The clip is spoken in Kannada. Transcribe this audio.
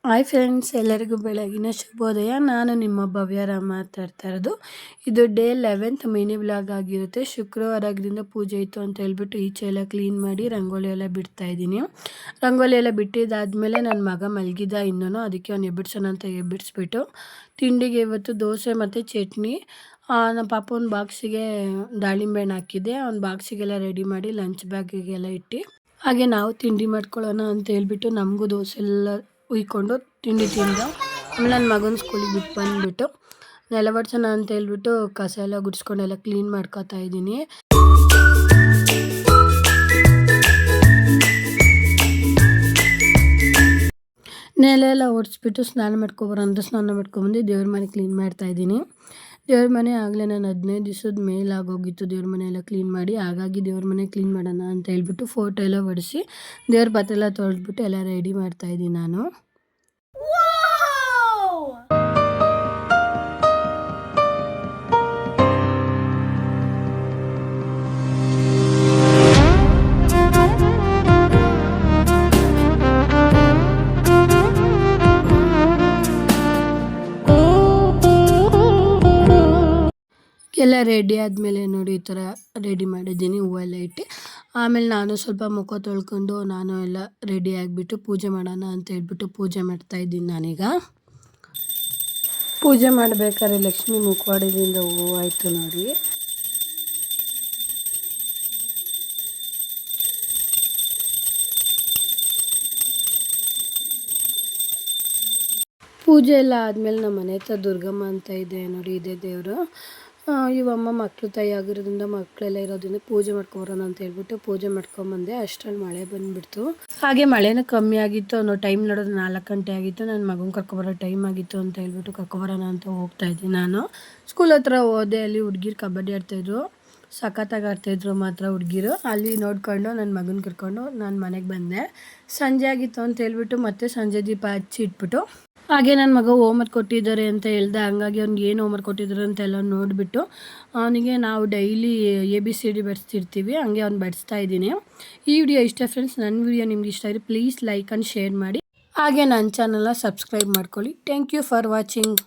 ಹಾಯ್ ಫ್ರೆಂಡ್ಸ್, ಎಲ್ಲರಿಗೂ ಬೆಳಗಿನ ಶುಭೋದಯ. ನಾನು ನಿಮ್ಮ ಭವ್ಯರಾಮ್ ಮಾತಾಡ್ತಾ ಇರೋದು. ಇದು ಡೇ 11th ಮಿನಿ ವ್ಲಾಗ್ ಆಗಿರುತ್ತೆ. ಶುಕ್ರವಾರದಿಂದ ಪೂಜೆ ಇತ್ತು ಅಂತ ಹೇಳ್ಬಿಟ್ಟು ಈಚೆ ಎಲ್ಲ ಕ್ಲೀನ್ ಮಾಡಿ ರಂಗೋಲಿ ಎಲ್ಲ ಬಿಡ್ತಾ ಇದ್ದೀನಿ. ರಂಗೋಲಿ ಎಲ್ಲ ಬಿಟ್ಟಿದ್ದಾದಮೇಲೆ ನನ್ನ ಮಗ ಮಲಗಿದ ಇನ್ನೂ, ಅದಕ್ಕೆ ಅವ್ನು ಎಬ್ಬಿಡ್ಸೋಣ ಅಂತ ಎಬ್ಬಿಡಿಸ್ಬಿಟ್ಟು ತಿಂಡಿಗೆ ಇವತ್ತು ದೋಸೆ ಮತ್ತು ಚಟ್ನಿ. ನಮ್ಮ ಪಾಪ ಒಂದು ಬಾಕ್ಸಿಗೆ ದಾಳಿಂಬೆ ಹಣ್ಣು ಹಾಕಿದ್ದೆ. ಅವ್ನ ಬಾಕ್ಸಿಗೆಲ್ಲ ರೆಡಿ ಮಾಡಿ ಲಂಚ್ ಬ್ಯಾಗಿಗೆಲ್ಲ ಇಟ್ಟು, ಹಾಗೆ ನಾವು ತಿಂಡಿ ಮಾಡ್ಕೊಳ್ಳೋಣ ಅಂತ ಹೇಳ್ಬಿಟ್ಟು ನಮಗೂ ದೋಸೆ ಎಲ್ಲ ಉಯ್ಕೊಂಡು ತಿಂಡಿ ತಿಂದ. ಆಮೇಲೆ ನನ್ನ ಮಗನ ಸ್ಕೂಲಿಗೆ ಬಿಟ್ಟು ಬಂದುಬಿಟ್ಟು ನೆಲ ಒರೆಸೋಣ ಅಂತ ಹೇಳ್ಬಿಟ್ಟು ಕಸ ಎಲ್ಲ ಗುಡಿಸ್ಕೊಂಡೆಲ್ಲ ಕ್ಲೀನ್ ಮಾಡ್ಕೊತಾ ಇದ್ದೀನಿ. ನೆಲ ಎಲ್ಲ ಒರೆಸ್ಬಿಟ್ಟು ಸ್ನಾನ ಮಾಡ್ಕೊಬಂದು ದೇವ್ರ ಮನೆ ಕ್ಲೀನ್ ಮಾಡ್ತಾಯಿದ್ದೀನಿ. ದೇವ್ರ ಮನೆ ಆಗಲೇ ನಾನು 15 ದಿವಸದ ಮೇಲೆ ಆಗೋಗಿತ್ತು ದೇವ್ರ ಮನೆ ಎಲ್ಲ ಕ್ಲೀನ್ ಮಾಡಿ. ಹಾಗಾಗಿ ದೇವ್ರ ಮನೆ ಕ್ಲೀನ್ ಮಾಡೋಣ ಅಂತ ಹೇಳ್ಬಿಟ್ಟು ಫೋಟೋ ಎಲ್ಲ ಹೊಡಿಸಿ ದೇವ್ರ ಪಾತ್ರೆ ಎಲ್ಲ ತೊಳೆದ್ಬಿಟ್ಟು ಎಲ್ಲ ರೆಡಿ ಮಾಡ್ತಾಯಿದ್ದೀನಿ ನಾನು. ಎಲ್ಲ ರೆಡಿ ಆದಮೇಲೆ ನೋಡಿ ಈ ಥರ ರೆಡಿ ಮಾಡಿದ್ದೀನಿ, ಹೂವೆಲ್ಲ ಇಟ್ಟು. ಆಮೇಲೆ ನಾನು ಸ್ವಲ್ಪ ಮುಖ ತೊಳ್ಕೊಂಡು ನಾನು ಎಲ್ಲ ರೆಡಿ ಆಗಿಬಿಟ್ಟು ಪೂಜೆ ಮಾಡೋಣ ಅಂತ ಹೇಳ್ಬಿಟ್ಟು ಪೂಜೆ ಮಾಡ್ತಾಯಿದ್ದೀನಿ. ನಾನೀಗ ಪೂಜೆ ಮಾಡಬೇಕಾದ್ರೆ ಲಕ್ಷ್ಮೀ ಮುಖವಾಡದಿಂದ ಹೂವು ಆಯಿತು ನೋಡಿ. ಪೂಜೆ ಎಲ್ಲ ಆದಮೇಲೆ ನಮ್ಮ ಮನೆ ಹತ್ರ ದುರ್ಗಮ್ಮ ಅಂತ ಇದೆ ನೋಡಿ, ಇದೇ ದೇವರು. ಇವಮ್ಮ ಮಕ್ಕಳು ತಾಯಿ ಆಗಿರೋದ್ರಿಂದ ಮಕ್ಕಳೆಲ್ಲ ಇರೋದ್ರಿಂದ ಪೂಜೆ ಮಾಡ್ಕೊಬರೋಣ ಅಂತ ಹೇಳ್ಬಿಟ್ಟು ಪೂಜೆ ಮಾಡ್ಕೊಂಬಂದೆ. ಅಷ್ಟರಲ್ಲಿ ಮಳೆ ಬಂದುಬಿಡ್ತು. ಹಾಗೆ ಮಳೆನೂ ಕಮ್ಮಿ ಆಗಿತ್ತು ಅನ್ನೋ ಟೈಮ್ ನೋಡೋದು 4 ಗಂಟೆ ಆಗಿತ್ತು. ನನ್ನ ಮಗನ ಕರ್ಕೊಬರೋ ಟೈಮ್ ಆಗಿತ್ತು ಅಂತ ಹೇಳ್ಬಿಟ್ಟು ಕರ್ಕೊಬರೋಣ ಅಂತ ಹೋಗ್ತಾಯಿದ್ದೀನಿ ನಾನು. ಸ್ಕೂಲ್ ಹತ್ರ ಹೋದೆ, ಅಲ್ಲಿ ಹುಡುಗಿರು ಕಬಡ್ಡಿ ಆಡ್ತಾಯಿದ್ರು, ಸಖತ್ತಾಗಿ ಆಡ್ತಾಯಿದ್ರು ಮಾತ್ರ ಹುಡುಗಿರು. ಅಲ್ಲಿ ನೋಡಿಕೊಂಡು ನನ್ನ ಮಗನ ಕರ್ಕೊಂಡು ನಾನು ಮನೆಗೆ ಬಂದೆ. ಸಂಜೆ ಆಗಿತ್ತು ಅಂತ ಹೇಳ್ಬಿಟ್ಟು ಮತ್ತೆ ಸಂಜೆ ದೀಪ ಹಚ್ಚಿ ಇಟ್ಬಿಟ್ಟು, ಹಾಗೆ ನನ್ನ ಮಗ ಹೋಮ್ವರ್ಕ್ ಕೊಟ್ಟಿದ್ದಾರೆ ಅಂತ ಹೇಳ್ದೆ. ಹಂಗಾಗಿ ಅವ್ನಿಗೆ ಏನು ಹೋಮ್ವರ್ಕ್ ಕೊಟ್ಟಿದ್ದಾರೆ ಅಂತೆಲ್ಲ ನೋಡಿಬಿಟ್ಟು ಅವನಿಗೆ ನಾವು ಡೈಲಿ ABCD ಬಡಿಸ್ತಿರ್ತೀವಿ, ಹಂಗೆ ಅವ್ನು ಬಡಿಸ್ತಾ ಇದ್ದೀನಿ. ಈ ವಿಡಿಯೋ ಇಷ್ಟ ಫ್ರೆಂಡ್ಸ್. ನನ್ನ ವಿಡಿಯೋ ನಿಮ್ಗೆ ಇಷ್ಟ ಆದರೆ ಪ್ಲೀಸ್ ಲೈಕ್ ಆ್ಯಂಡ್ ಶೇರ್ ಮಾಡಿ, ಹಾಗೆ ನನ್ನ ಚಾನಲ್ನ ಸಬ್ಸ್ಕ್ರೈಬ್ ಮಾಡ್ಕೊಳ್ಳಿ. Thank you for watching.